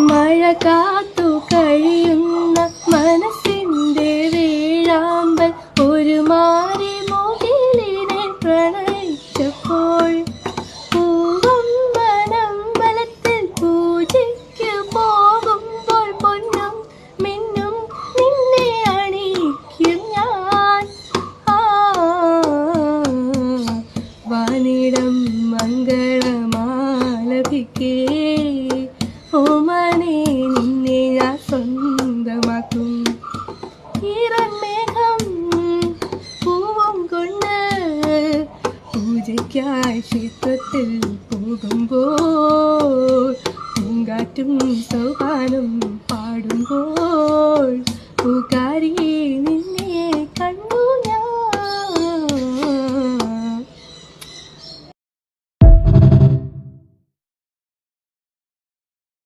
മഴ കാത്തു കഴിയുന്ന മനസ്സിന്റെ വീഴാമ്പൽ ഒരു മാറി മുകിലിനെ പ്രണയിച്ചപ്പോൾ പൂവും വനമ്പലത്തിൽ പൂജയ്ക്ക് പോകുമ്പോൾ പൊന്നും മിന്നും നിന്നെ അണിയിക്കും ഞാൻ. വാനിടം മംഗളമാലപിക്കേ ഓമനെ നിന്നെ ഞാൻ സ്വന്തമാക്കും. ഈറന്മേഘം പൂവും കൊണ്ട് പൂജയ്ക്കായി ക്ഷേത്രത്തിൽ പോകുമ്പോൾ പൂങ്കാറ്റും സൗപാനം പാടുമ്പോൾ പൂക്കാരി നിന്നെ കണ്ടു.